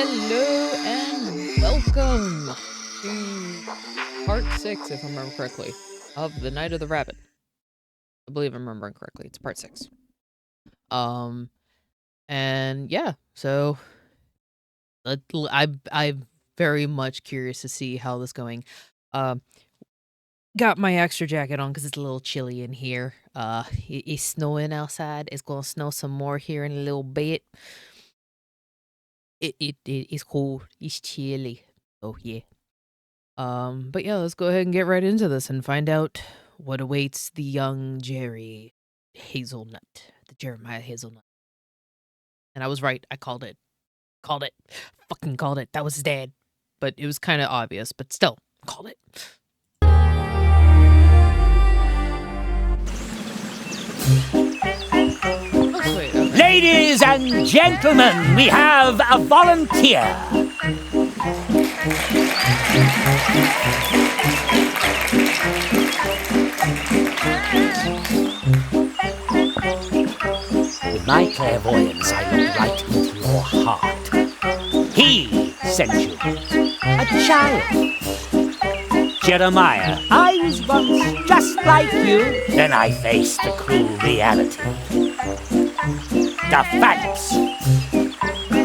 Hello and welcome to part 6, if I remember correctly, of The Night of the Rabbit. I believe I'm remembering correctly. It's part 6. And yeah, so I'm very much curious to see how this is going. Got my extra jacket on because it's a little chilly in here. It's snowing outside. It's gonna snow some more here in a little bit. It's cold. It's chilly. Oh yeah. But yeah, let's go ahead and get right into this and find out what awaits the young Jerry Hazelnut, the Jeremiah Hazelnut. And I was right. I called it. Called it. Fucking called it. That was his dad. But it was kind of obvious, but still, called it. Oh, sweet. Okay. Ladies and gentlemen, we have a volunteer. With my clairvoyance, I look right into your heart. He sent you. A child. Jeremiah, I was once just like you. Then I faced the cruel reality. The facts.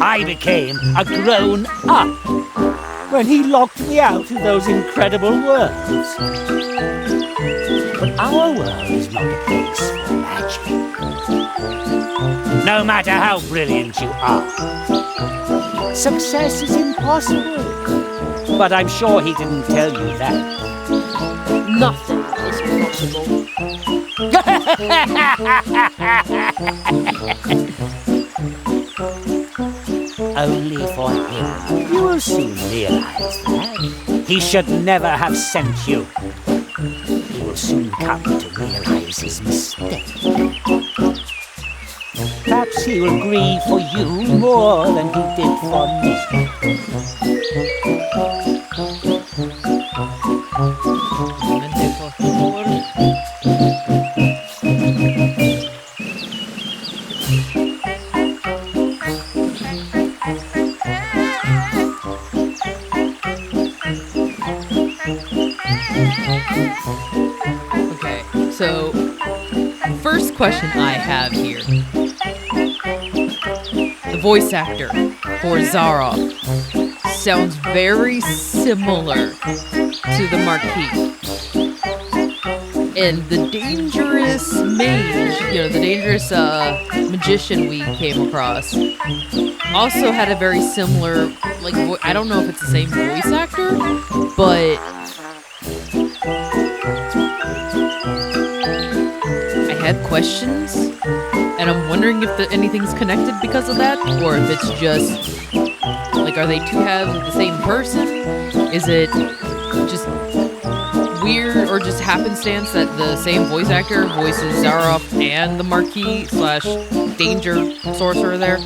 I became a grown-up when he locked me out of those incredible worlds. But our world is not a place for magic. No matter how brilliant you are, success is impossible. But I'm sure he didn't tell you that. Nothing is possible. Only for him. You will soon realize that. He should never have sent you. He will soon come to realize his mistake. Perhaps he will grieve for you more than he did for me. Okay, so first question I have here. The voice actor for Zaroff sounds very similar to the Marquis. And the dangerous mage, the dangerous magician we came across, also had a very similar, I don't know if it's the same voice actor, but I had questions, and I'm wondering if anything's connected because of that, or if it's just, are they two halves of the same person? Is it just weird or just happenstance that the same voice actor voices Zaroff and the Marquis / Danger Sorcerer there?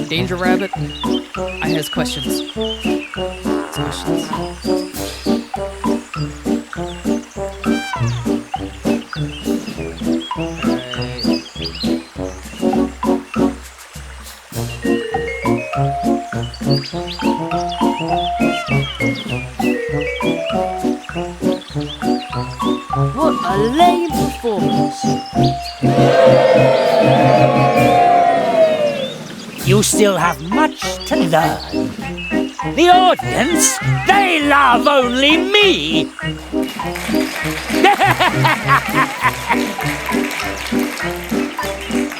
Danger Rabbit? I has questions. What a lame performance. You still have much to learn. The audience, they love only me.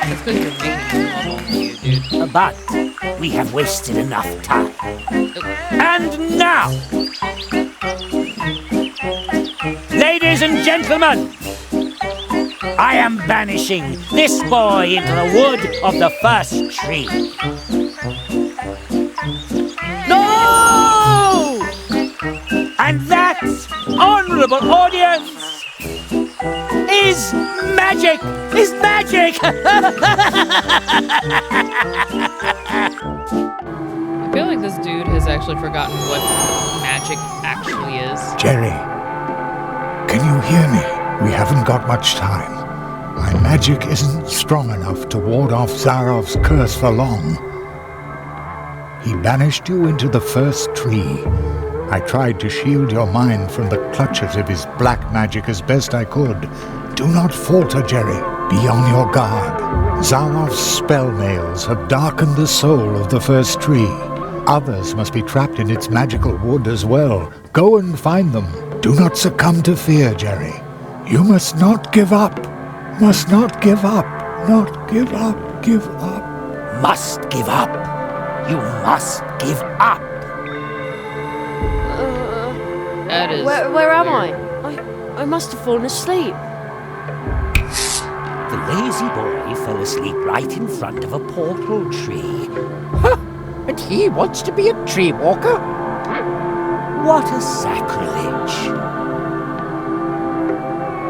That's because you're making it love only you, dude. But we have wasted enough time. And now, ladies and gentlemen, I am banishing this boy into the wood of the first tree. No! And that, honorable audience, is magic! Is magic! I feel like this dude has actually forgotten what magic actually is. Jerry, can you hear me? We haven't got much time. My magic isn't strong enough to ward off Zaroff's curse for long. He banished you into the first tree. I tried to shield your mind from the clutches of his black magic as best I could. Do not falter, Jerry. Be on your guard. Zarov's spell nails have darkened the soul of the first tree. Others must be trapped in its magical wood as well. Go and find them. Do not succumb to fear, Jerry. You must not give up. Must not give up. Not give up. Give up. Must give up. You must give up. That is Where am weird. I must have fallen asleep. The lazy boy fell asleep right in front of a portal tree. And he wants to be a tree walker? What a sacrilege.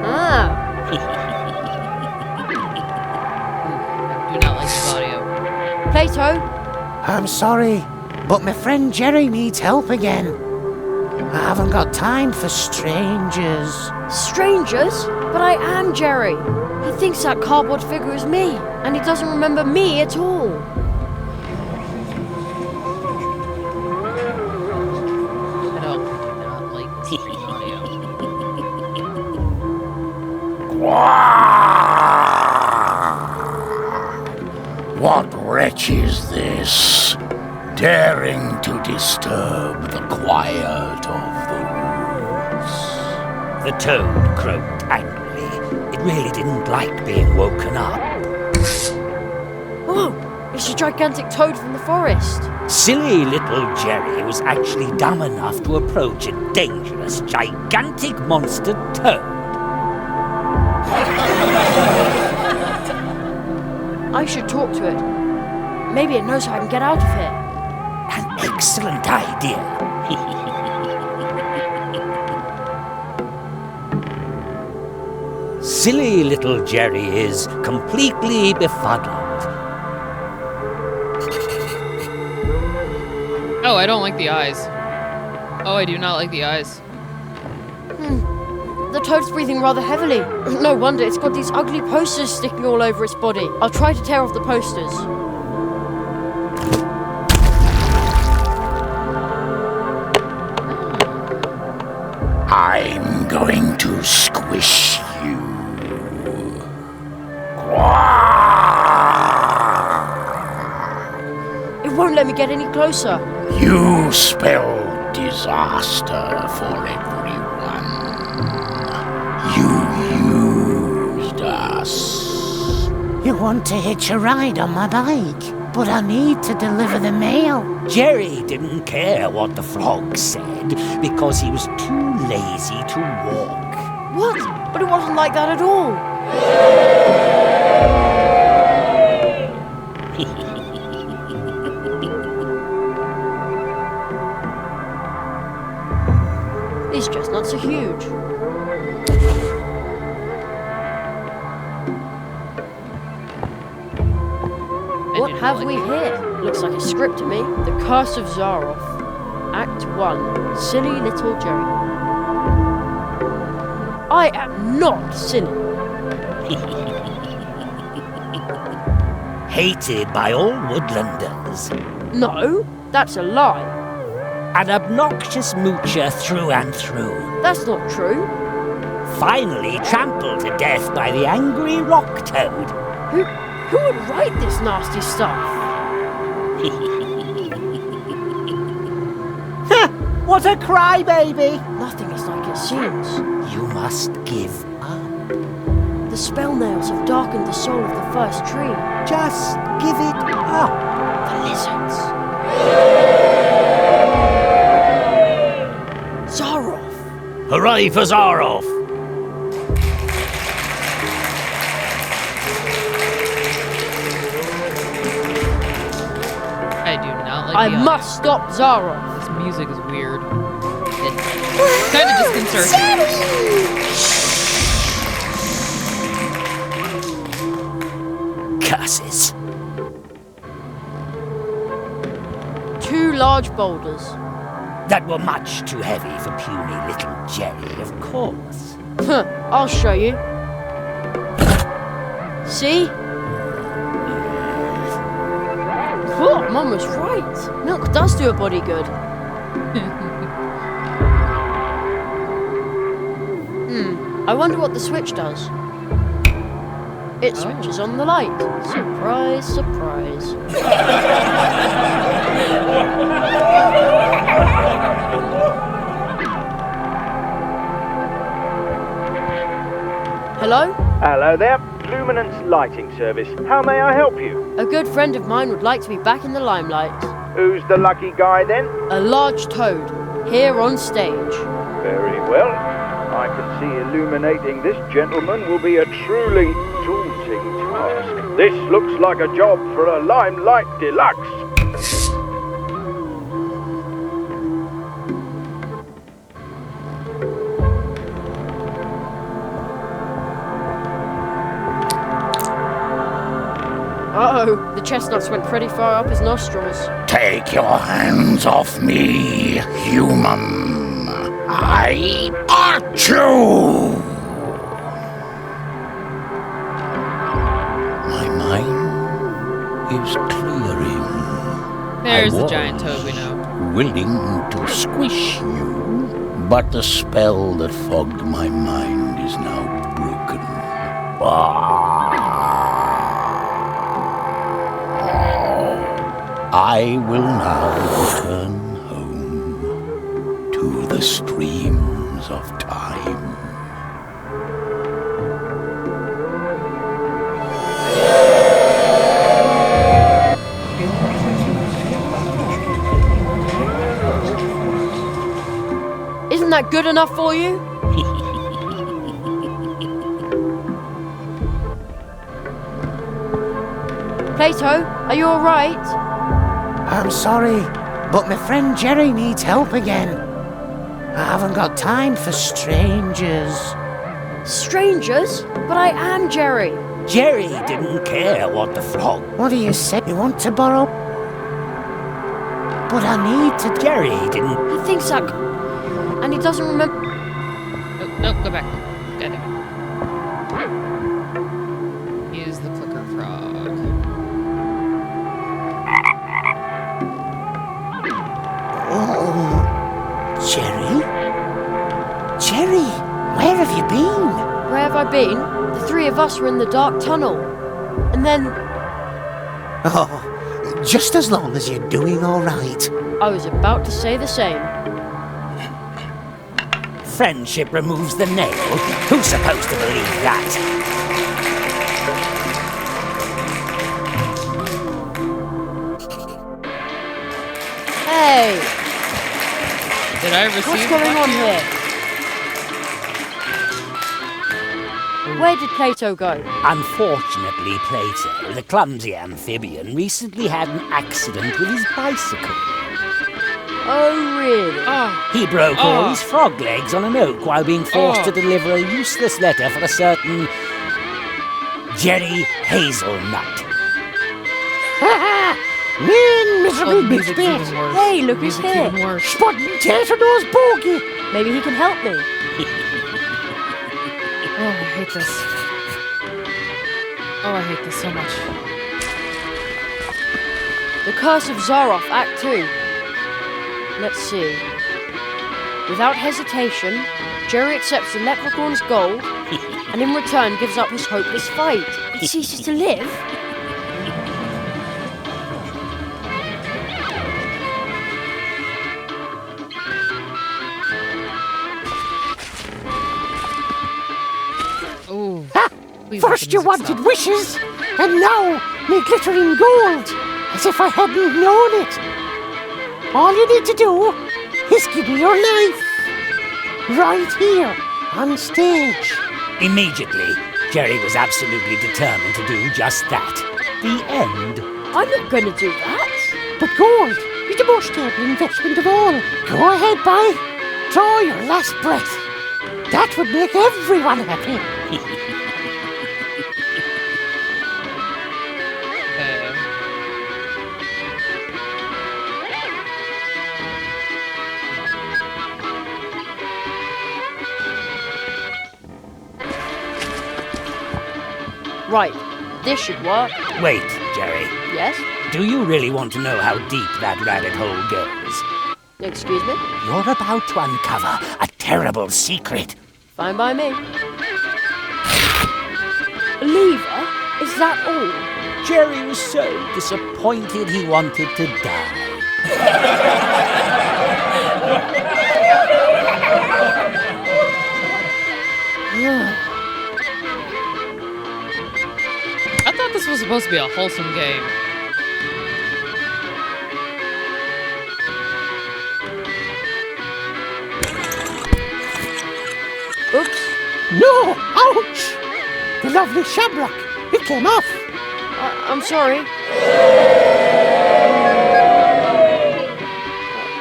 Ah, I do not like this audio. Plato, I'm sorry, but my friend Jerry needs help again. I haven't got time for strangers. strangers? But I am Jerry. He thinks that cardboard figure is me, and he doesn't remember me at all. I do not like this audio. What wretch is this, daring to disturb the quiet of the woods? The toad croaked angrily. It really didn't like being woken up. Oh, it's a gigantic toad from the forest. Silly little Jerry was actually dumb enough to approach a dangerous, gigantic monster toad. I should talk to it. Maybe it knows how I can get out of here. An excellent idea. Silly little Jerry is completely befuddled. Oh, I don't like the eyes. Oh, I do not like the eyes. The toad's breathing rather heavily. No wonder, it's got these ugly posters sticking all over its body. I'll try to tear off the posters. I'm going to squish you. It won't let me get any closer. You spell disaster for everyone. You used us. You want to hitch a ride on my bike, but I need to deliver the mail. Jerry didn't care what the frog said because he was too lazy to walk. What? But it wasn't like that at all. These chestnuts are huge. What have we here? Looks like a script to me. The Curse of Zaroff. Act 1. Silly little Jerry. I am not silly. Hated by all woodlanders. No, that's a lie. An obnoxious moocher through and through. That's not true. Finally trampled to death by the angry rock toad. Who would write this nasty stuff? What a crybaby! Nothing is like it seems. You must give up. The spell nails have darkened the soul of the first tree. Just give it up. The lizards. Zaroff. Hooray for Zaroff! I do not like I the must stop Zaroff. audio. This music is weird. It's kind of disconcerting. Curses. 2 large boulders. That were much too heavy for puny little Jerry, of course. I'll show you. See? Oh, Mum was right. Milk does do a body good. I wonder what the switch does. It switches on the light. Surprise, surprise. Hello? Hello there, Luminance Lighting Service. How may I help you? A good friend of mine would like to be back in the limelight. Who's the lucky guy then? A large toad, here on stage. Very well. I can see illuminating this gentleman will be a truly daunting task. This looks like a job for a Limelight Deluxe. Uh-oh, the chestnuts went pretty far up his nostrils. Take your hands off me, human. I art you! My mind is clearing. There's I the was giant toad we know. willing to squish you, but the spell that fogged my mind is now broken. I will now return home to the streams of time. Isn't that good enough for you? Plato, are you alright? I'm sorry, but my friend Jerry needs help again. I haven't got time for strangers. Strangers? But I am Jerry. Jerry didn't care what the frog. What do you say? You want to borrow? But I need to... Jerry didn't. He thinks that... And he doesn't remember... Oh, no, go back. Got it. Use the clicker frog. Oh, Jerry? Jerry, where have you been? Where have I been? The three of us were in the dark tunnel. And then Oh, just as long as you're doing all right. I was about to say the same. Friendship removes the nail. Who's supposed to believe that? Hey, Did I receive what's going on here? Where did Plato go? Unfortunately, Plato, the clumsy amphibian, recently had an accident with his bicycle. Oh, really? Oh, He broke all his frog legs on an oak while being forced to Oh. deliver a useless letter for a certain Jerry Hazelnut. Man, miserable oh, music's bitch. even worse. Hey, look who's Music's here. even worse. Spotting tater nose bogey. Maybe he can help me. Oh, I hate this. Oh, I hate this so much. The Curse of Zaroff, Act 2. Let's see. Without hesitation, Jerry accepts the leprechaun's gold and in return gives up his hopeless fight. He ceases to live? Oh, please First let you the music wanted stop. wishes, and now me glittering gold, as if I hadn't known it. All you need to do is give me your life. Right here, on stage. Immediately, Jerry was absolutely determined to do just that. The end. I'm not going to do that. But gold is the most stable investment of all. Go ahead, boy. Draw your last breath. That would make everyone happy. Right, this should work. Wait, Jerry. Yes? Do you really want to know how deep that rabbit hole goes? Excuse me? You're about to uncover a terrible secret. Fine by me. Lever? Is that all? Jerry was so disappointed he wanted to die. I thought this was supposed to be a wholesome game. Oops. No! Ouch! The lovely shamrock. It came off. I'm sorry.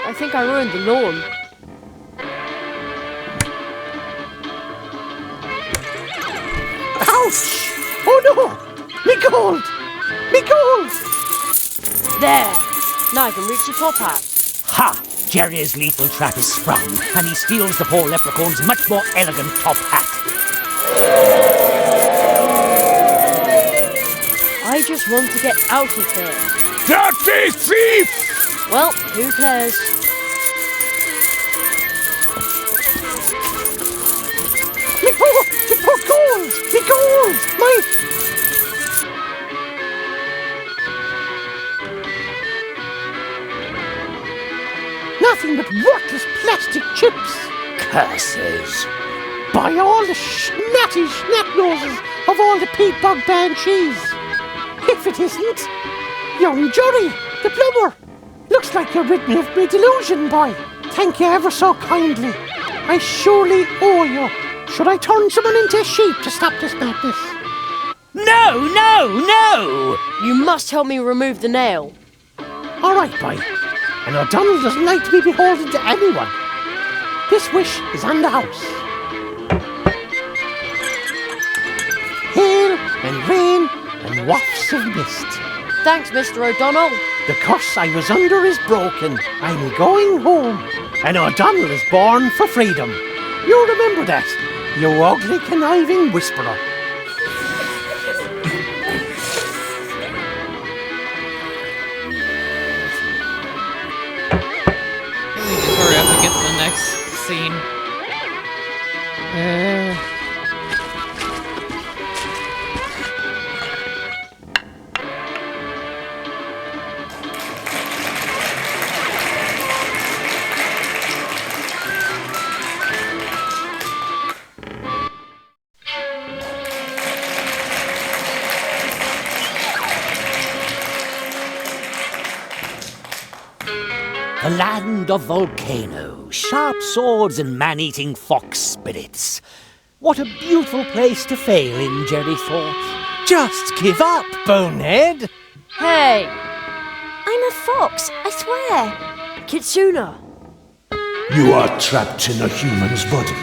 I think I ruined the lawn. Ouch! Oh no! Me gold! Me gold! There! Now I can reach the top hat. Ha! Jerry's lethal trap is sprung, and he steals the poor leprechaun's much more elegant top hat. I just want to get out of here. Dirty thief! Well, who cares? Me poor gold! Me gold! My... Nothing but worthless plastic chips. Curses! By all the schnatty schnat-noses of all the peat bog banshees. If it isn't, young Johnny, the plumber. Looks like you're rid me of my delusion, boy. Thank you ever so kindly. I surely owe you. Should I turn someone into a sheep to stop this madness? No, no, no! You must help me remove the nail. All right, boy. And O'Donnell doesn't like to be beholden to anyone. This wish is on the house. Hail and rain and wafts of mist. Thanks, Mr. O'Donnell. The curse I was under is broken. I'm going home. And O'Donnell is born for freedom. You remember that, you ugly, conniving whisperer. Hurry up and get to the next scene. The land of volcanoes, sharp swords and man-eating fox spirits. What a beautiful place to fail in, Jerry thought. Just give up, bonehead! Hey, I'm a fox, I swear. Kitsuna. You are trapped in a human's body.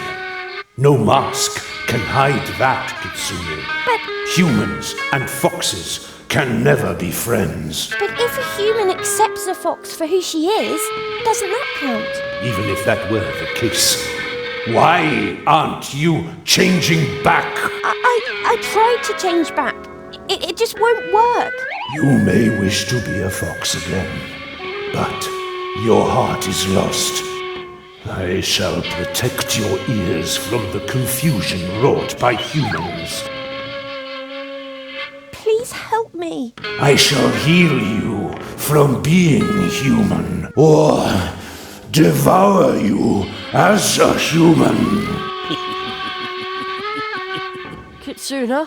No mask can hide that, Kitsune. But Humans and foxes can never be friends. if a human accepts a fox for who she is, doesn't that count? Even if that were the case, why aren't you changing back? I tried to change back. It just won't work. You may wish to be a fox again, but your heart is lost. I shall protect your ears from the confusion wrought by humans. Please help me. I shall heal you from being human, or devour you as a human. Kitsuna?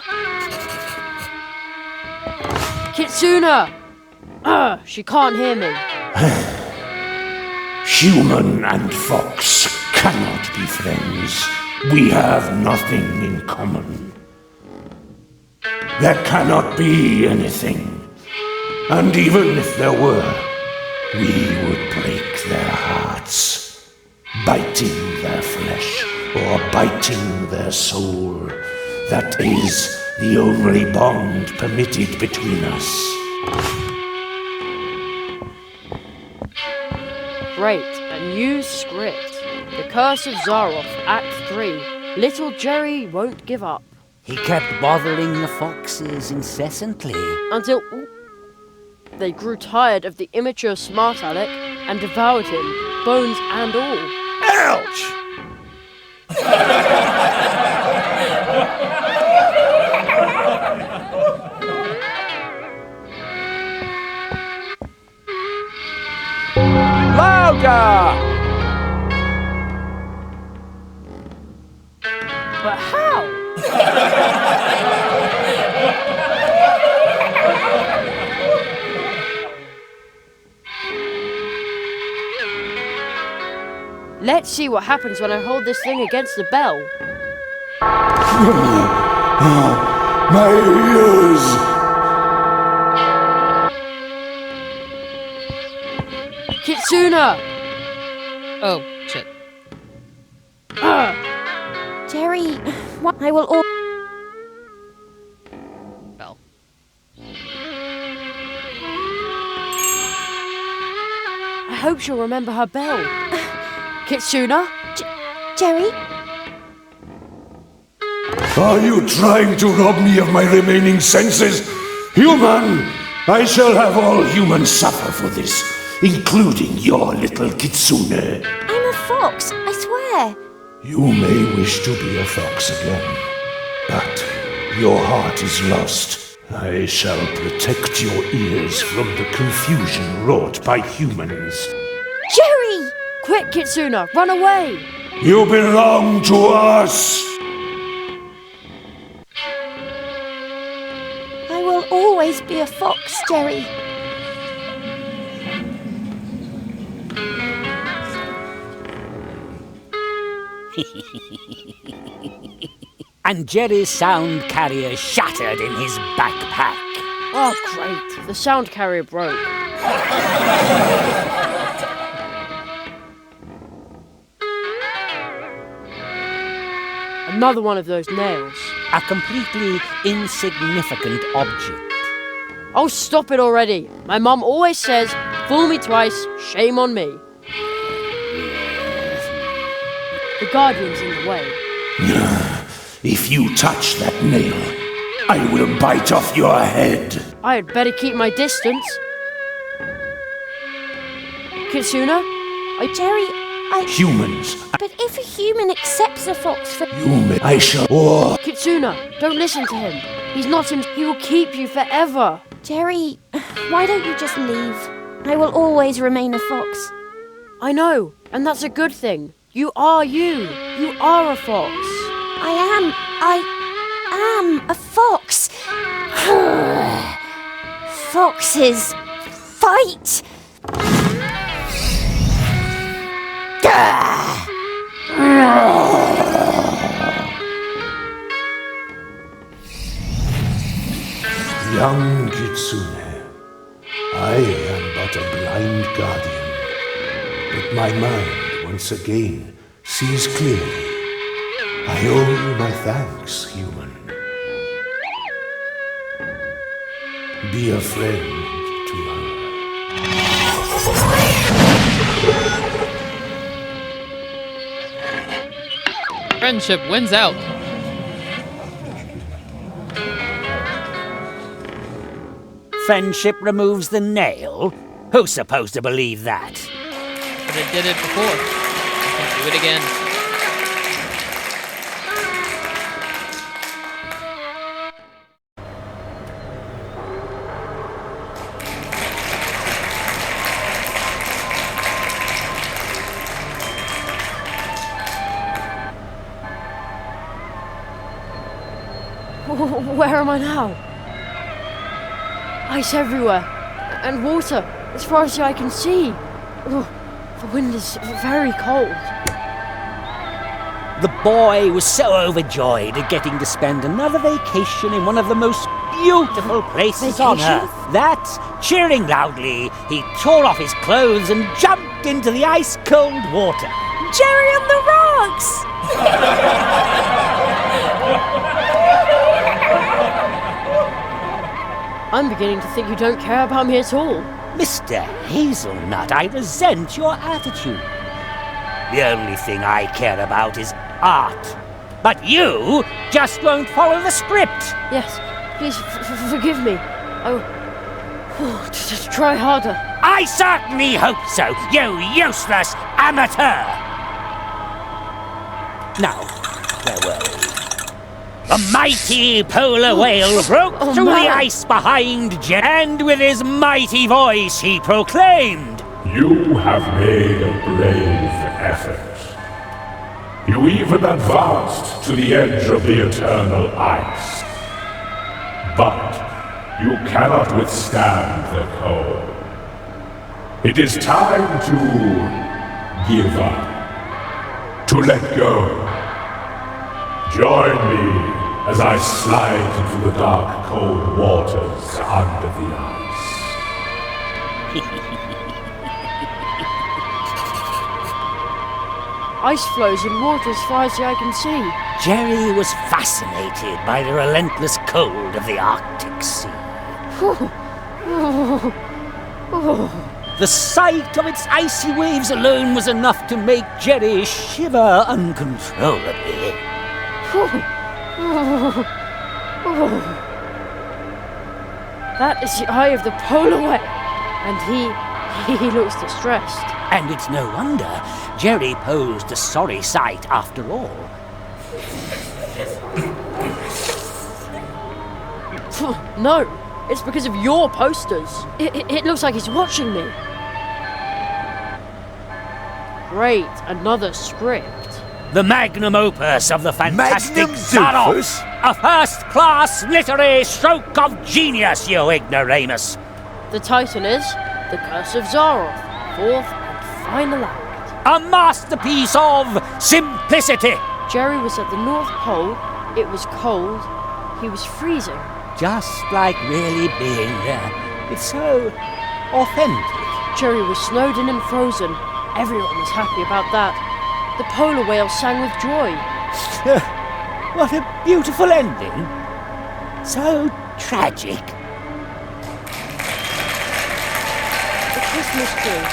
Kitsuna! She can't hear me. Human and fox cannot be friends. We have nothing in common. There cannot be anything. And even if there were, we would break their hearts, biting their flesh or biting their soul. That is the only bond permitted between us. Great, a new script. The Curse of Zaroff, Act 3. Little Jerry won't give up. He kept bothering the foxes incessantly. Until... They grew tired of the immature smart aleck and devoured him, bones and all. Ouch! Louder! But how? Let's see what happens when I hold this thing against the bell. My ears! Kitsuna! Oh, shit. Jerry, what I will all... Bell. I hope she'll remember her bell. Kitsuna? Jerry? Are you trying to rob me of my remaining senses? Human! I shall have all humans suffer for this, including your little Kitsune. I'm a fox, I swear. You may wish to be a fox again, but your heart is lost. I shall protect your ears from the confusion wrought by humans. Jerry! Quick, Kitsuna, run away! You belong to us! I will always be a fox, Jerry. And Jerry's sound carrier shattered in his backpack. Oh, great. The sound carrier broke. Another one of those nails. A completely insignificant object. Oh, stop it already. My mum always says, fool me twice, shame on me. The Guardian's in the way. If you touch that nail, I will bite off your head. I had better keep my distance. Kitsuna? Jerry, Humans, But if a human accepts a fox for... I shall... Oh. Kitsuna, don't listen to him. He's not him. He will keep you forever. Jerry, why don't you just leave? I will always remain a fox. I know, and that's a good thing. You are you. You are a fox. I am a fox. Foxes fight. Young Kitsune, I am but a blind guardian, but my mind once again sees clearly. I owe you my thanks, human. Be a friend to her. Friendship wins out. Friendship removes the nail? Who's supposed to believe that? But it did it before. Can't do it again. Where am I now? Ice everywhere, and water as far as the eye can see. Oh, the wind is very cold. The boy was so overjoyed at getting to spend another vacation in one of the most beautiful places on Earth that, cheering loudly, he tore off his clothes and jumped into the ice-cold water. Jerry on the rocks! I'm beginning to think you don't care about me at all. Mr. Hazelnut, I resent your attitude. The only thing I care about is art. But you just won't follow the script. Yes, please forgive me. Just try harder. I certainly hope so, you useless amateur! Now, where were we? The mighty polar whale broke through the ice behind Jerry, and with his mighty voice he proclaimed, You have made a brave effort. You even advanced to the edge of the eternal ice. But you cannot withstand the cold. It is time to give up. To let go. Join me as I slide into the dark, cold waters under the ice. Ice flows in water as far as the eye can see. Jerry was fascinated by the relentless cold of the Arctic Sea. The sight of its icy waves alone was enough to make Jerry shiver uncontrollably. That is the eye of the polar whale, and he looks distressed. And it's no wonder Jerry posed a sorry sight after all. No, it's because of your posters. It looks like he's watching me. Great, another script. The magnum opus of the fantastic Zaroff. A first-class literary stroke of genius, you ignoramus. The title is The Curse of Zaroff, 4th and final act. A masterpiece of simplicity. Jerry was at the North Pole, it was cold, he was freezing. Just like really being there. It's so authentic. Jerry was snowed in and frozen. Everyone was happy about that. The polar whale sang with joy. What a beautiful ending. So tragic. The Christmas tree.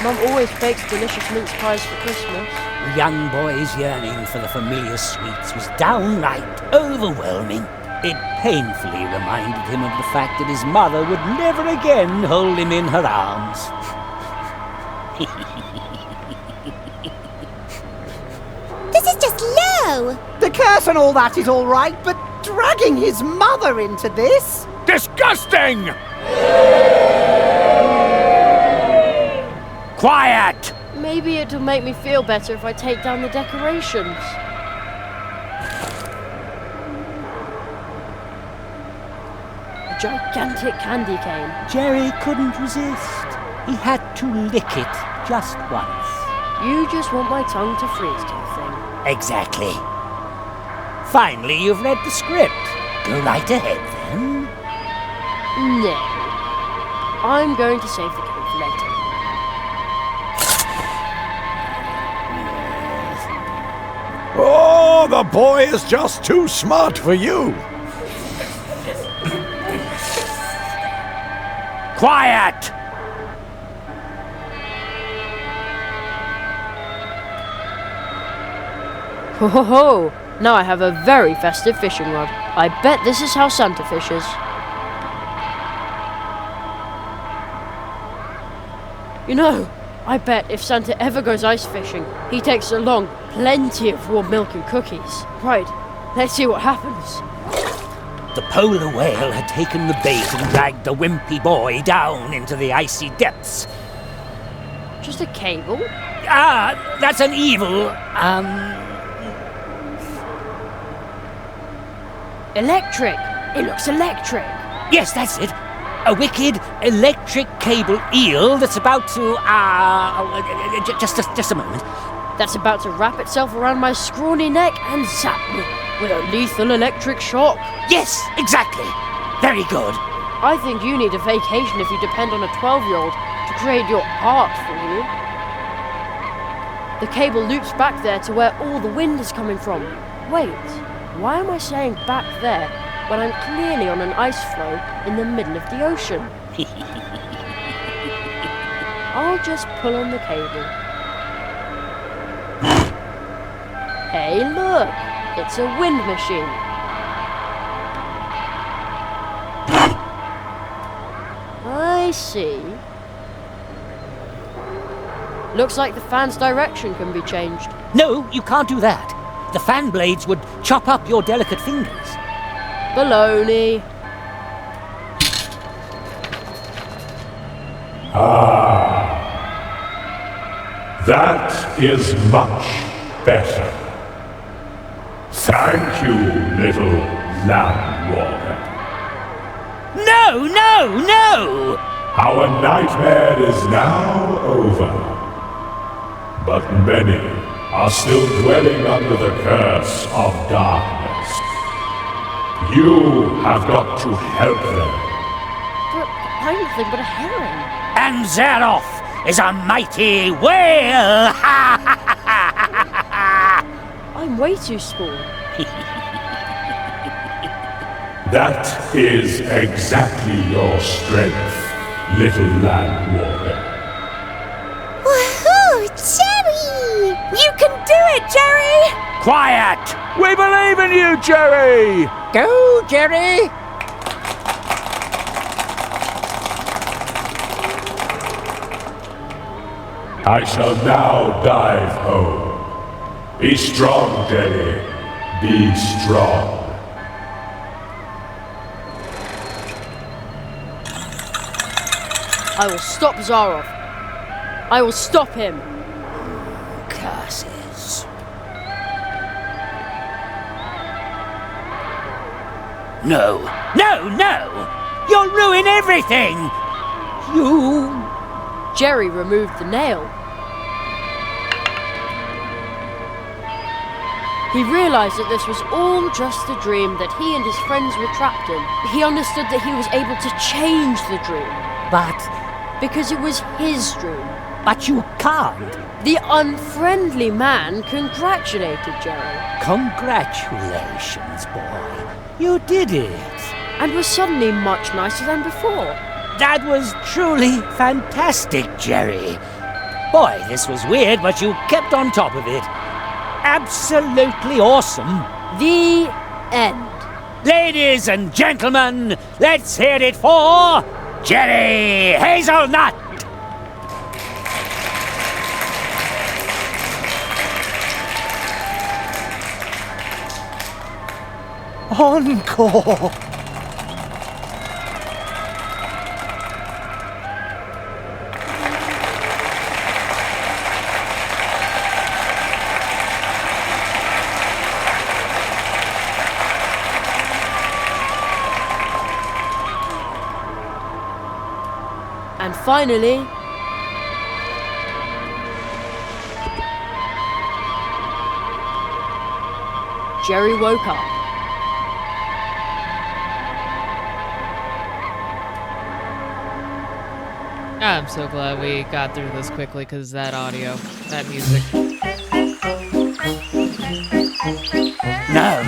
Mum always bakes delicious mince pies for Christmas. The young boy's yearning for the familiar sweets was downright overwhelming. It painfully reminded him of the fact that his mother would never again hold him in her arms. This is just low! The curse and all that is all right, but dragging his mother into this? Disgusting! Quiet! Maybe it'll make me feel better if I take down the decorations. A gigantic candy cane. Jerry couldn't resist. He had to lick it just once. You just want my tongue to freeze, do you think? Exactly. Finally, you've read the script. Go right ahead, then. No. I'm going to save the cake for later. Oh, the boy is just too smart for you. Quiet! Ho ho ho! Now I have a very festive fishing rod. I bet this is how Santa fishes. You know, I bet if Santa ever goes ice fishing, he takes along plenty of warm milk and cookies. Right, let's see what happens. The polar whale had taken the bait and dragged the wimpy boy down into the icy depths. Just a cable? That's an evil, Electric! It looks electric! Yes, that's it. A wicked electric cable eel that's about to, just a moment. That's about to wrap itself around my scrawny neck and zap me with a lethal electric shock. Yes, exactly. Very good. I think you need a vacation if you depend on a 12-year-old to create your art for you. The cable loops back there to where all the wind is coming from. Wait, why am I saying back there when I'm clearly on an ice floe in the middle of the ocean? I'll just pull on the cable. Hey, look! It's a wind machine. I see. Looks like the fan's direction can be changed. No, you can't do that. The fan blades would chop up your delicate fingers. Baloney. That is much better. Thank you, little land walker. No, no, no! Our nightmare is now over. But many are still dwelling under the curse of darkness. You have got to help them. But I'm nothing but a herring. And Zaroff is a mighty whale! I'm way too small. That is exactly your strength, little land walker. Woohoo! Jerry! You can do it, Jerry! Quiet! We believe in you, Jerry! Go, Jerry! I shall now dive home. Be strong, Jerry. Be strong. I will stop Zaroff. I will stop him. Curses. No, no, no! You'll ruin everything! You... Jerry removed the nail. He realized that this was all just a dream that he and his friends were trapped in. He understood that he was able to change the dream. But... Because it was his dream. But you can't. The unfriendly man congratulated Jerry. Congratulations, boy. You did it. And was suddenly much nicer than before. That was truly fantastic, Jerry. Boy, this was weird, but you kept on top of it. Absolutely awesome. The end. Ladies and gentlemen, let's hear it for Jerry Hazelnut! Encore! And finally, Jerry woke up. I'm so glad we got through this quickly because that audio, that music. No!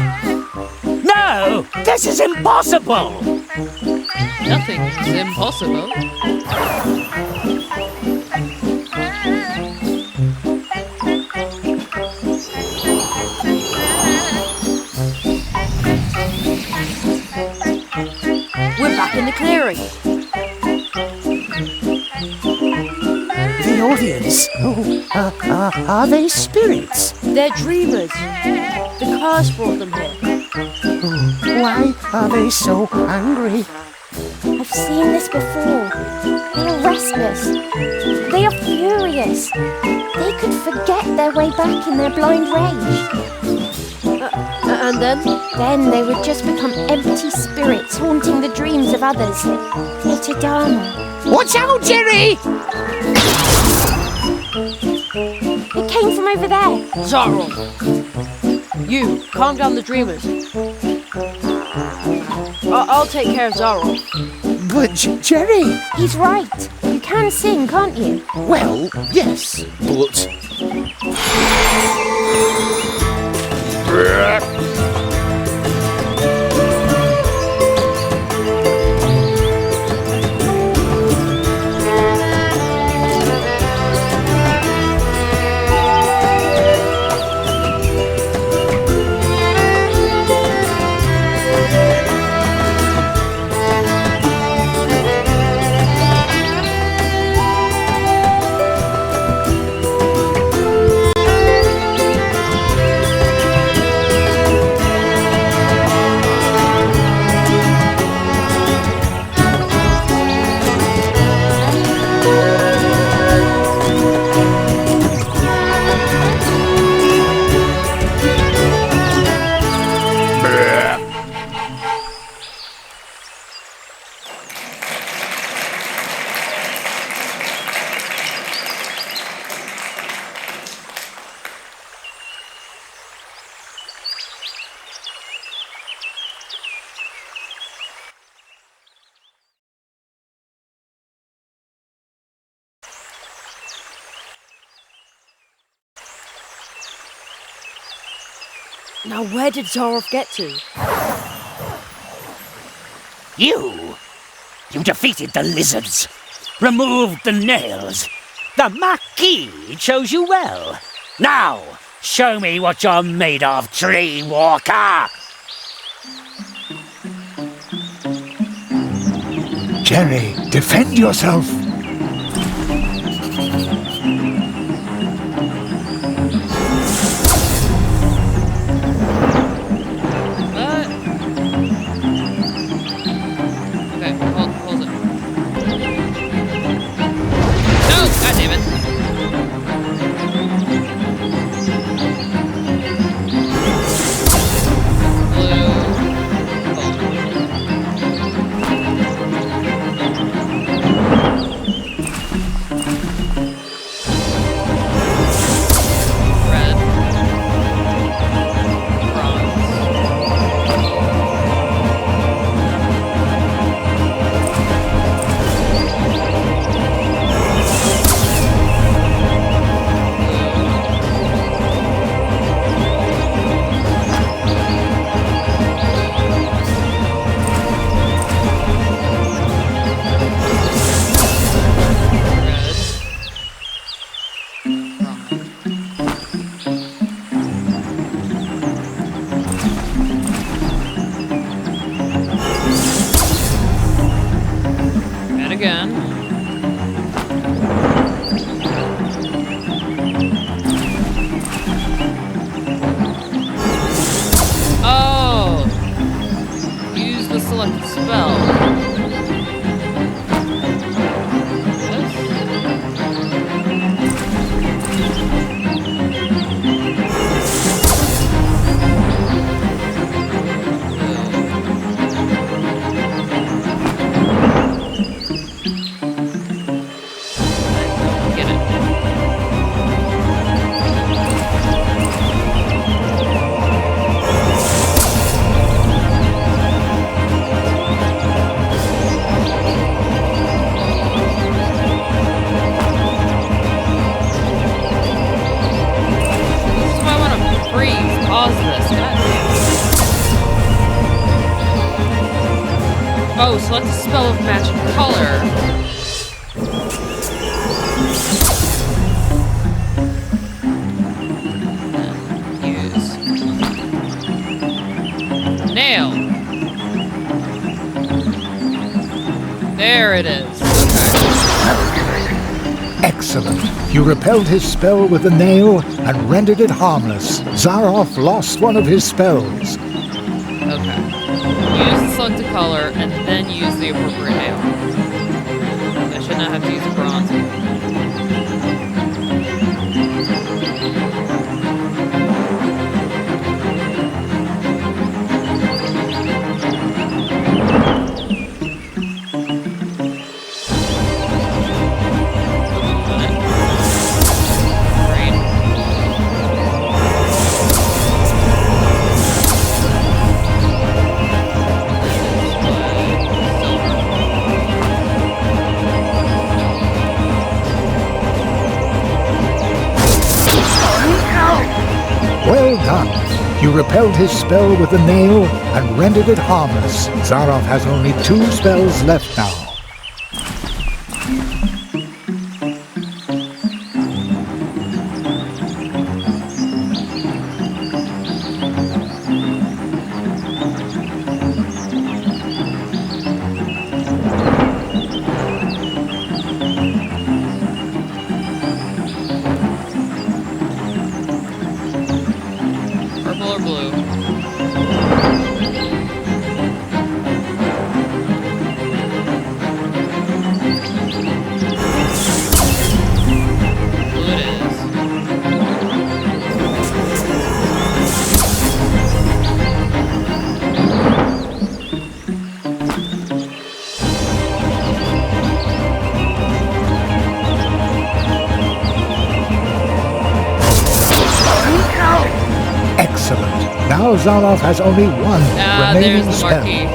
No! This is impossible! Nothing is impossible. We're back in the clearing. The audience? Are they spirits? They're dreamers. The curse brought them here. Why are they so angry? I've seen this before. They are restless. They are furious. They could forget their way back in their blind rage. And then? Then they would just become empty spirits haunting the dreams of others. Itadama. Watch out, Jerry! It came from over there. Zaroff! You, calm down the dreamers. I'll take care of Zaroff. But Jerry! He's right. You can sing, can't you? Well, yes, but... Now where did Zaroff get to? You defeated the lizards, removed the nails. The Marquis chose you well. Now, show me what you're made of, Tree Walker! Jerry, defend yourself! Okay, hold it. No! God damn it. Again. Oh! Use the selected spell. Oh, select a spell of matching color. Use. Nail. There it is. Excellent. You repelled his spell with the nail and rendered it harmless. Zaroff lost one of his spells. Okay. Use the selected color and then use the appropriate nail. I should not have to use bronze. Well done. You repelled his spell with the nail and rendered it harmless. Zaroff has only 2 spells left now. Purple or blue? Blue it is. Excellent. Now Zaroff has only 1 remaining There's the spell. marquee.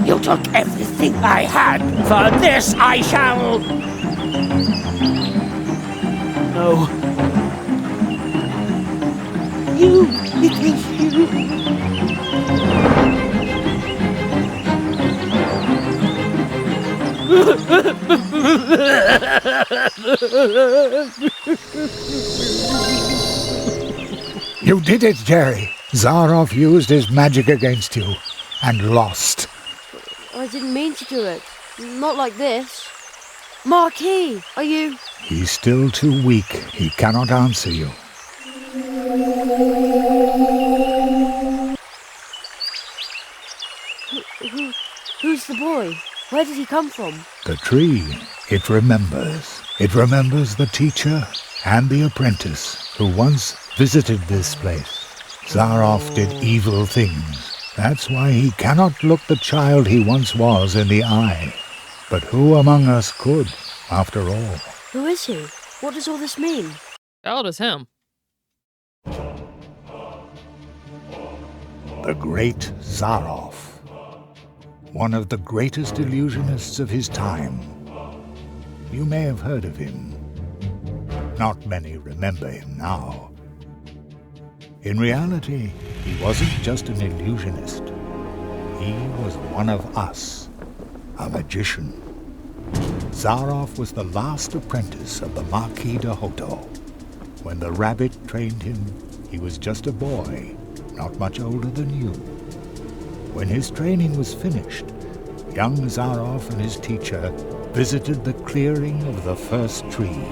You took everything I had. For this I shall... No. You, it is you. You did it, Jerry. Zaroff used his magic against you and lost. I didn't mean to do it. Not like this. Marquis, are you... He's still too weak. He cannot answer you. Who's the boy? Where did he come from? The tree, it remembers. It remembers the teacher and the apprentice who once visited this place. Zaroff did evil things. That's why he cannot look the child he once was in the eye. But who among us could, after all? Who is he? What does all this mean? How old is him? The great Zaroff. One of the greatest illusionists of his time. You may have heard of him. Not many remember him now. In reality, he wasn't just an illusionist. He was one of us, a magician. Zaroff was the last apprentice of the Marquis de Hoto. When the rabbit trained him, he was just a boy, not much older than you. When his training was finished, young Zaroff and his teacher visited the clearing of the first tree,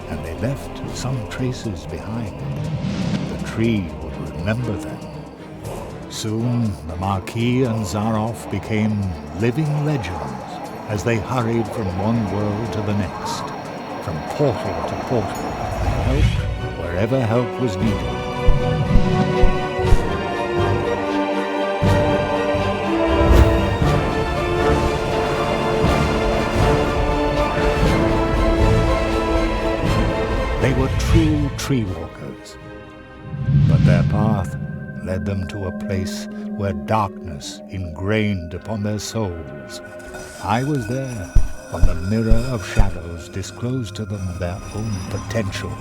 and they left some traces behind. The tree would remember them. Soon, the Marquis and Zaroff became living legends as they hurried from one world to the next, from portal to portal, and helped wherever help was needed. They were true tree walkers, but their path led them to a place where darkness ingrained upon their souls. I was there when the mirror of shadows disclosed to them their own potential.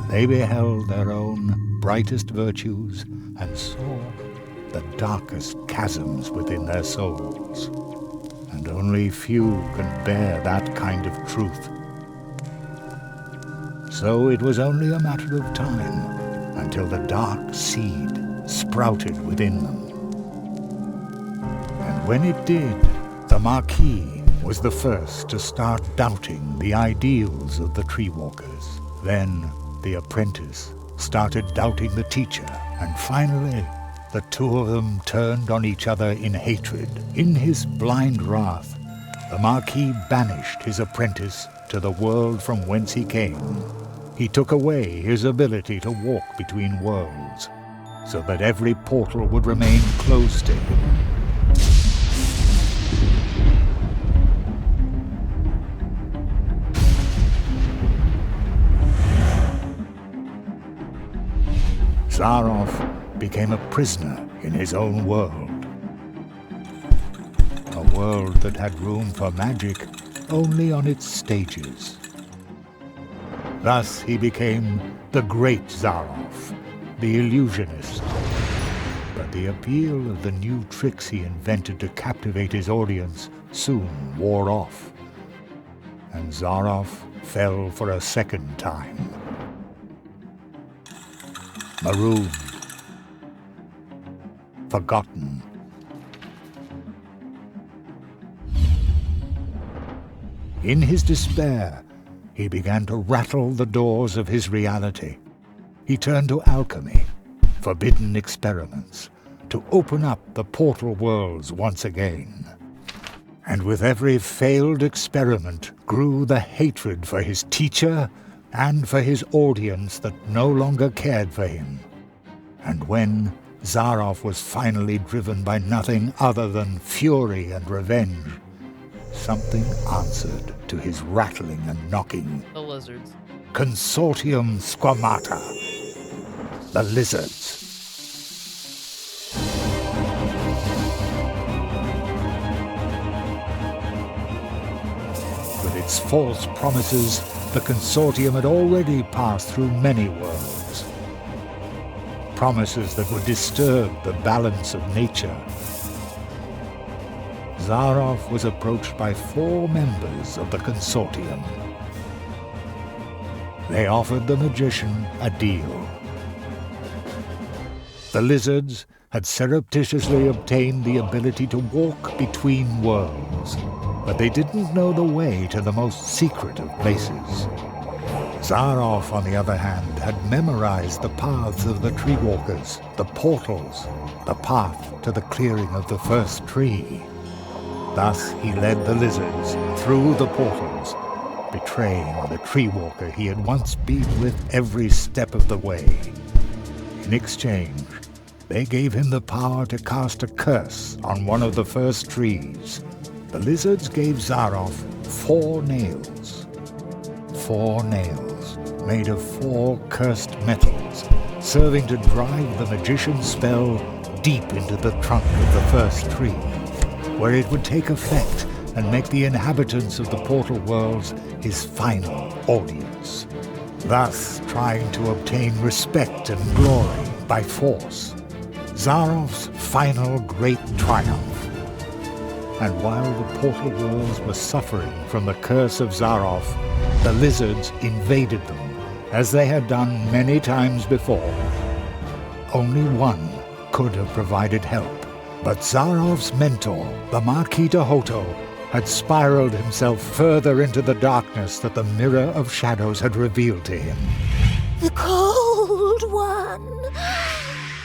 They beheld their own brightest virtues and saw the darkest chasms within their souls. And only few can bear that kind of truth. So it was only a matter of time until the dark seed sprouted within them. And when it did, the Marquis was the first to start doubting the ideals of the tree walkers. Then the apprentice started doubting the teacher, and finally the two of them turned on each other in hatred. In his blind wrath, the Marquis banished his apprentice to the world from whence he came. He took away his ability to walk between worlds, so that every portal would remain closed to him. Zaroff became a prisoner in his own world. A world that had room for magic only on its stages. Thus he became the great Zaroff, the illusionist. But the appeal of the new tricks he invented to captivate his audience soon wore off, and Zaroff fell for a second time. Marooned, forgotten. In his despair, he began to rattle the doors of his reality. He turned to alchemy, forbidden experiments, to open up the portal worlds once again. And with every failed experiment grew the hatred for his teacher and for his audience that no longer cared for him. And when Zaroff was finally driven by nothing other than fury and revenge, something answered to his rattling and knocking. The lizards. Consortium Squamata. The lizards. its false promises, the Consortium had already passed through many worlds. Promises that would disturb the balance of nature. Zaroff was approached by 4 members of the Consortium. They offered the magician a deal. The lizards had surreptitiously obtained the ability to walk between worlds, but they didn't know the way to the most secret of places. Zaroff, on the other hand, had memorized the paths of the tree walkers, the portals, the path to the clearing of the first tree. Thus he led the lizards through the portals, betraying the tree walker he had once been with every step of the way. In exchange, they gave him the power to cast a curse on one of the first trees. The lizards gave Zaroff 4 nails. 4 nails made of 4 cursed metals, serving to drive the magician's spell deep into the trunk of the first tree, where it would take effect and make the inhabitants of the portal worlds his final audience, thus trying to obtain respect and glory by force. Zaroff's final great triumph. And while the portal worlds were suffering from the curse of Zaroff, the lizards invaded them, as they had done many times before. Only one could have provided help, but Zaroff's mentor, the Marquis de Hoto, had spiraled himself further into the darkness that the Mirror of Shadows had revealed to him. The Cold One!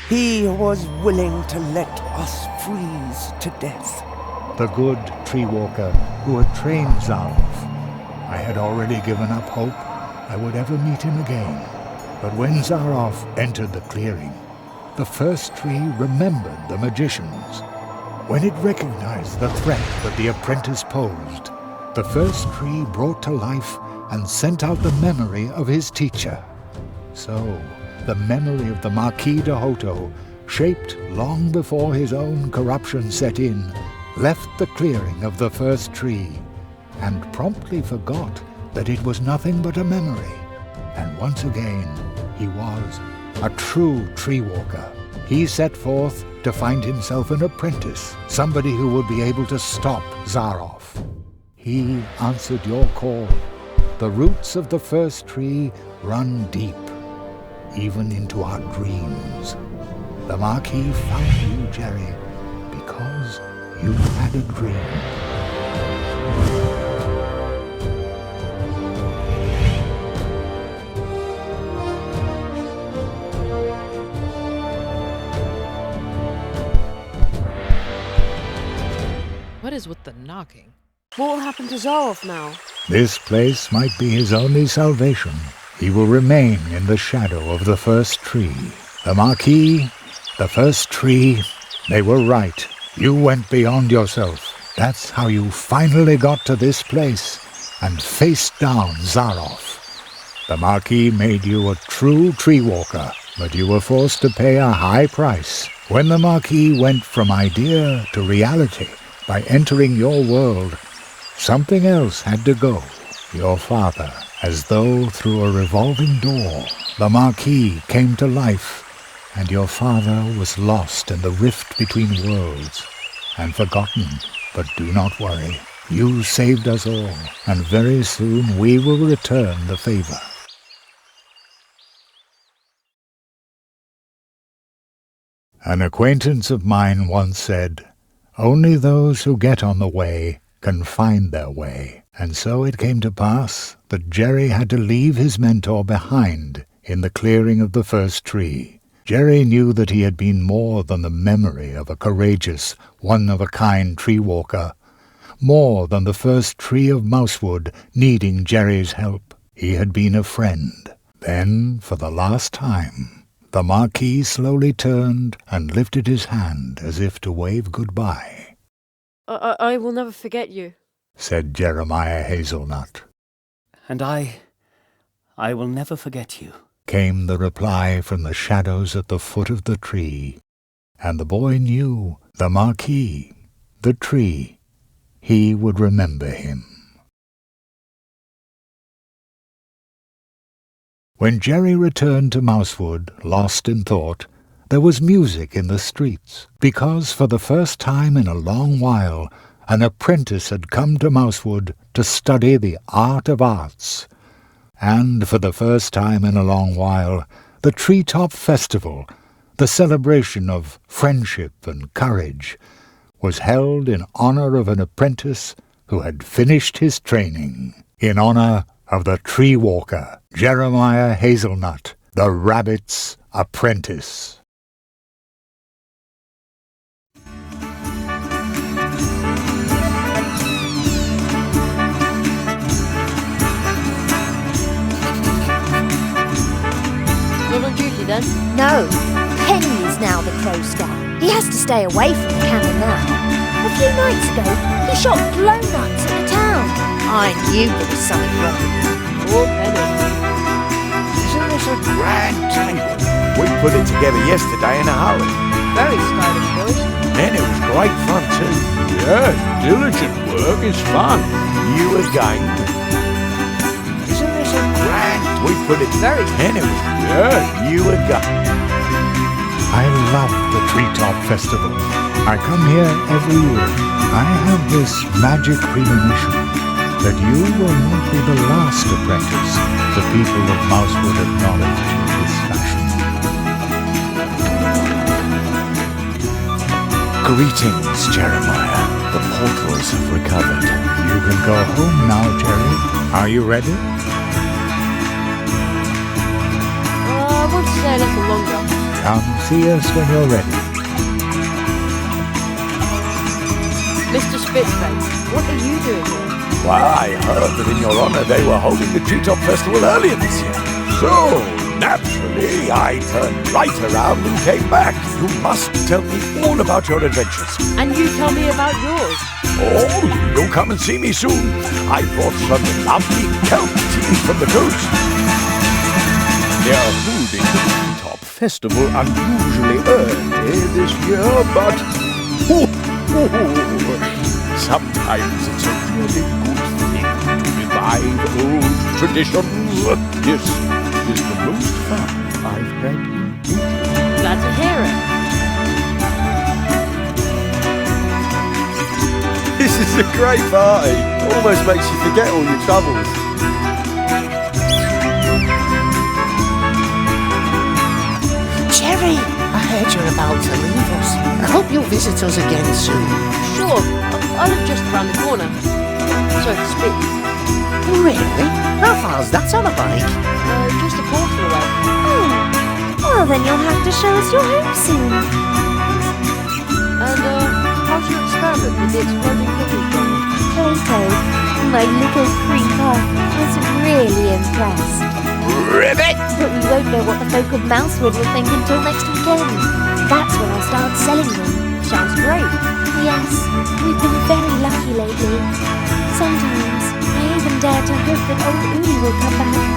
He was willing to let us freeze to death. The good tree walker who had trained Zaroff. I had already given up hope I would ever meet him again. But when Zaroff entered the clearing, the first tree remembered the magicians. When it recognized the threat that the apprentice posed, the first tree brought to life and sent out the memory of his teacher. So, the memory of the Marquis de Hoto, shaped long before his own corruption set in, left the clearing of the first tree, and promptly forgot that it was nothing but a memory. And once again, he was a true tree walker. He set forth to find himself an apprentice, somebody who would be able to stop Zaroff. He answered your call. The roots of the first tree run deep, even into our dreams. The Marquis found you, Jerry, because you had a dream. What is with the knocking? What will happen to Zaroff now? This place might be his only salvation. He will remain in the shadow of the first tree. The Marquis, the first tree, they were right. You went beyond yourself. That's how you finally got to this place and faced down Zaroff. The Marquis made you a true tree walker, but you were forced to pay a high price. When the Marquis went from idea to reality by entering your world, something else had to go. Your father, as though through a revolving door, the Marquis came to life, and your father was lost in the rift between worlds and forgotten. But do not worry. You saved us all, and very soon we will return the favor. An acquaintance of mine once said, "Only those who get on the way can find their way." And so it came to pass that Jerry had to leave his mentor behind in the clearing of the first tree. Jerry knew that he had been more than the memory of a courageous, one-of-a-kind tree walker, more than the first tree of Mousewood needing Jerry's help. He had been a friend. Then, for the last time, the Marquis slowly turned and lifted his hand as if to wave goodbye. I will never forget you, said Jeremiah Hazelnut. And I will never forget you, came the reply from the shadows at the foot of the tree. And the boy knew the Marquis, the tree, he would remember him. When Jerry returned to Mousewood, lost in thought, there was music in the streets, because for the first time in a long while an apprentice had come to Mousewood to study the art of arts. And for the first time in a long while, the Treetop Festival, the celebration of friendship and courage, was held in honor of an apprentice who had finished his training, in honor of the tree walker, Jeremiah Hazelnut, the rabbit's apprentice. Still on duty then? No, Penny is now the Crow Scout. He has to stay away from the cannon now. A few nights ago, he shot glownuts at the town. I knew there was something wrong. Poor Penny. Isn't this a grand table? We put it together yesterday in a hurry. Very stylish, boys. And it was great fun too. Yes, diligent work is fun. You again. Isn't this a grand? We put it Very. and it was Yes. you again. I love the Treetop Festival. I come here every year. I have this magic premonition that you will not be the last apprentice the people of Mousewood acknowledge in this fashion. Greetings, Jeremiah. The portals have recovered. You can go home now, Jerry. Are you ready? I want to stay a little longer. Come see us when you're ready. Mr. Spitfake, what are you doing here? Well, I heard that in your honor they were holding the Treetop Festival earlier this year. So, naturally, I turned right around and came back. You must tell me all about your adventures. And you tell me about yours. Oh, you'll come and see me soon. I brought some lovely kelp tea from the coast. They are holding the Treetop Festival unusually early this year, but sometimes it's a really good thing to revive old traditions. this is the most fun I've had in ages. Glad to hear it. This is a great party. Almost makes you forget all your troubles. Jerry, I heard you're about to leave us. I hope you'll visit us again soon. Sure, I live just around the corner, so to speak. Really? How far's that on a bike? Just a quarter away. Oh, well then you'll have to show us your home soon. And, how's your experiment with the exploding cookies going? Plato, my little creeper, was really impressed. Ribbit! But we won't know what the folk of Mousewood will think until next weekend. That's when I'll start selling them. Sounds great. Yes, we've been very lucky lately. Sometimes I even dare to hope that old Uli will come back.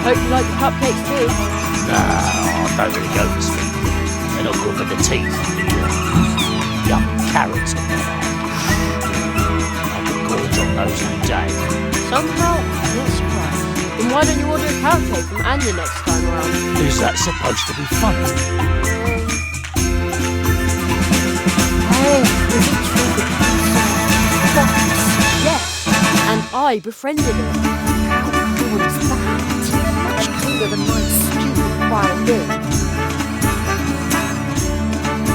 Hope you like the cupcakes too. No, don't really go for sweet things. They're not good for the teeth. Young carrots in there. I could gorge on those all day. Somehow, I'm not surprised. Then why don't you order a carrot cake from Anya next time around? Is that supposed to be funny? Oh, is it true that you saw Fox? Yes, and I befriended it. How cool is that? Much cooler than my stupid violin.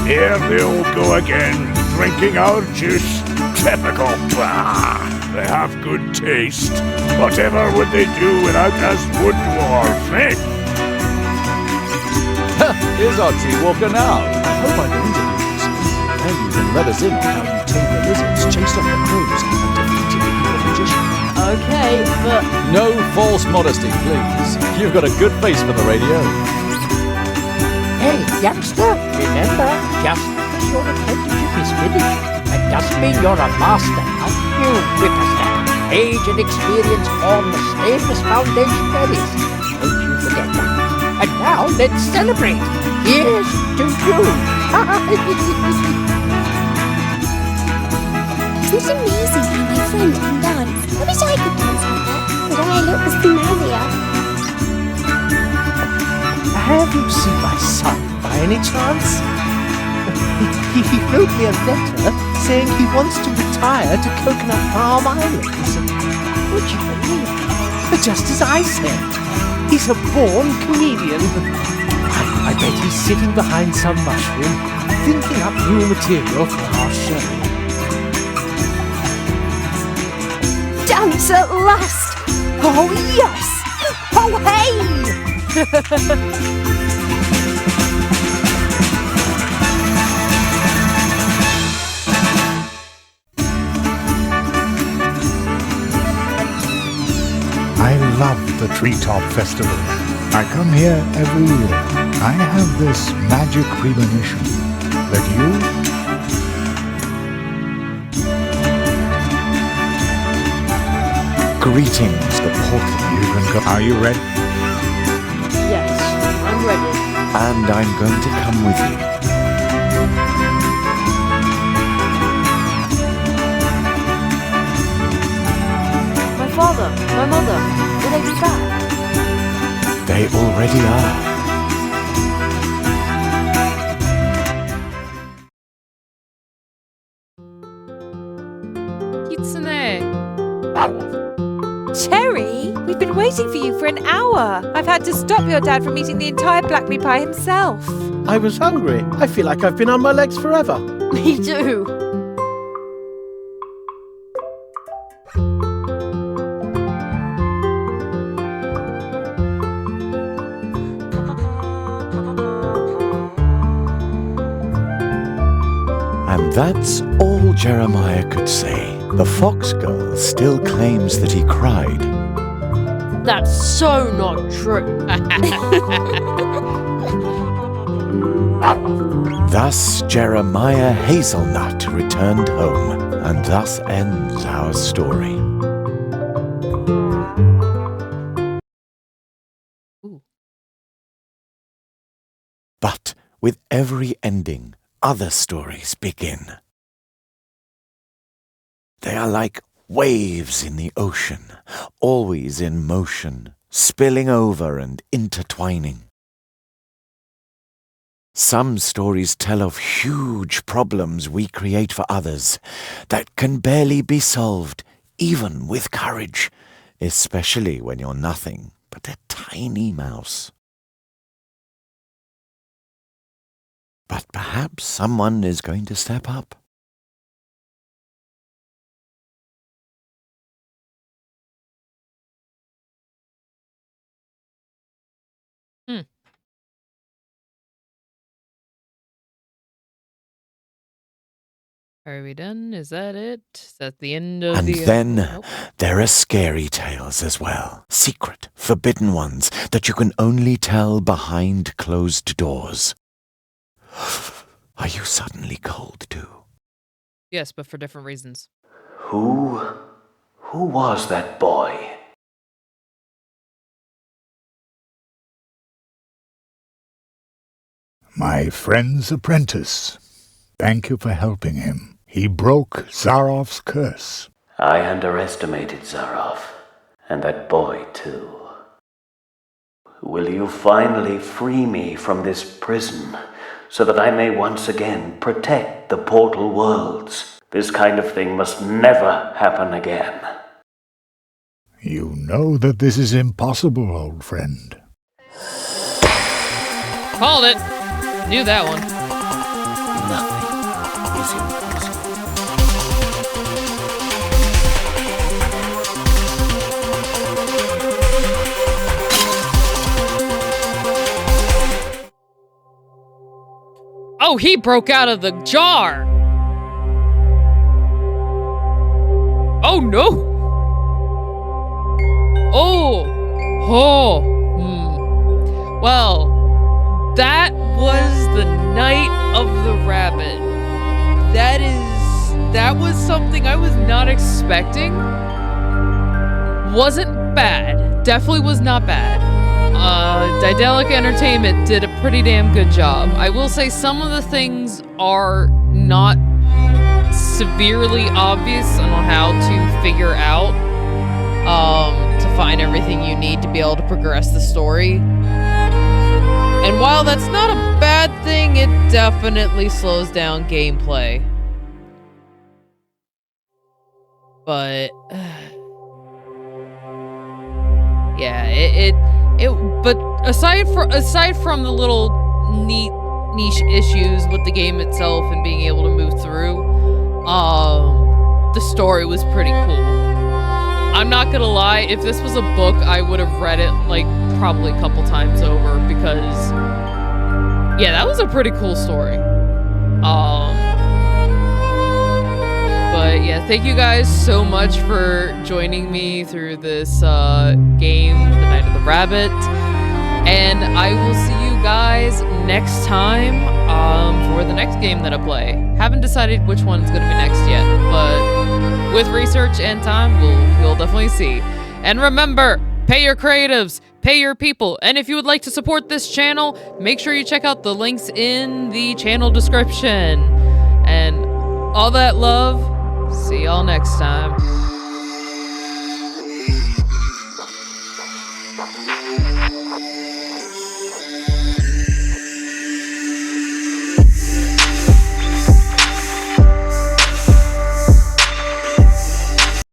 Here they all go again, drinking our juice. Typical. Bah! They have good taste. Whatever would they do without us wood dwarfs, eh? Here's our tree walker now. I hope I can interview you soon. And you can let us in on how you tamed the lizards, chased off the crows, and defeated the evil magician. Okay, but... No false modesty, please. You've got a good face for the radio. Hey, youngster, remember, just because your apprenticeship is finished, that doesn't mean you're a master now. You whippersnapper. Age and experience form the stainless foundation there is. Don't you forget that. And now let's celebrate. Here's to you. Isn't it amazing how my friend can dance? I wish I could dance like that. But I Have you seen my son by any chance? He wrote me a letter saying he wants to retire to Coconut Palm Islands. Would you believe it? Just as I said. He's a born comedian. I bet he's sitting behind some mushroom, thinking up new material for our show. Dance at last! Oh, yes! Oh, hey! I love the Treetop Festival. I come here every year. I have this magic premonition that you... Greetings, the portal. You can go. Are you ready? Yes, I'm ready. And I'm going to come with you. My father, my mother, will they be back? They already are. Kitsune. Cherry, we've been waiting for you for an hour. I've had to stop your dad from eating the entire blackberry pie himself. I was hungry. I feel like I've been on my legs forever. Me too. And that's all Jeremiah could say. The fox girl still claims that he cried. That's so not true. Thus Jeremiah Hazelnut returned home, and thus ends our story. But with every ending, other stories begin. They are like waves in the ocean, always in motion, spilling over and intertwining. Some stories tell of huge problems we create for others that can barely be solved, even with courage, especially when you're nothing but a tiny mouse. But perhaps someone is going to step up. Are we done? Is that it? Is that the end of And the... then Nope. there are scary tales as well. Secret, forbidden ones that you can only tell behind closed doors. Are you suddenly cold too? Yes, but for different reasons. Who was that boy? My friend's apprentice. Thank you for helping him. He broke Zarov's curse. I underestimated Zarov, and that boy too. Will you finally free me from this prison, so that I may once again protect the portal worlds? This kind of thing must never happen again. You know that this is impossible, old friend. Called it! Knew that one. Nothing is impossible. Oh, he broke out of the jar! Oh, no! Oh! Oh! Well, that was the Night of the Rabbit. That was something I was not expecting. Wasn't bad. Definitely was not bad. Daedalic Entertainment did a pretty damn good job. I will say some of the things are not severely obvious on how to figure out to find everything you need to be able to progress the story. And while that's not a bad thing, it definitely slows down gameplay. But yeah, but aside from the little niche issues with the game itself and being able to move through, the story was pretty cool. I'm not gonna lie, if this was a book, I would have read it like probably a couple times over because yeah, that was a pretty cool story. But yeah, thank you guys so much for joining me through this game, The Night of the Rabbit. And I will see you guys next time for the next game that I play. Haven't decided which one's going to be next yet, but with research and time, we'll definitely see. And remember, pay your creatives, pay your people, and if you would like to support this channel, make sure you check out the links in the channel description. And all that love, see y'all next time.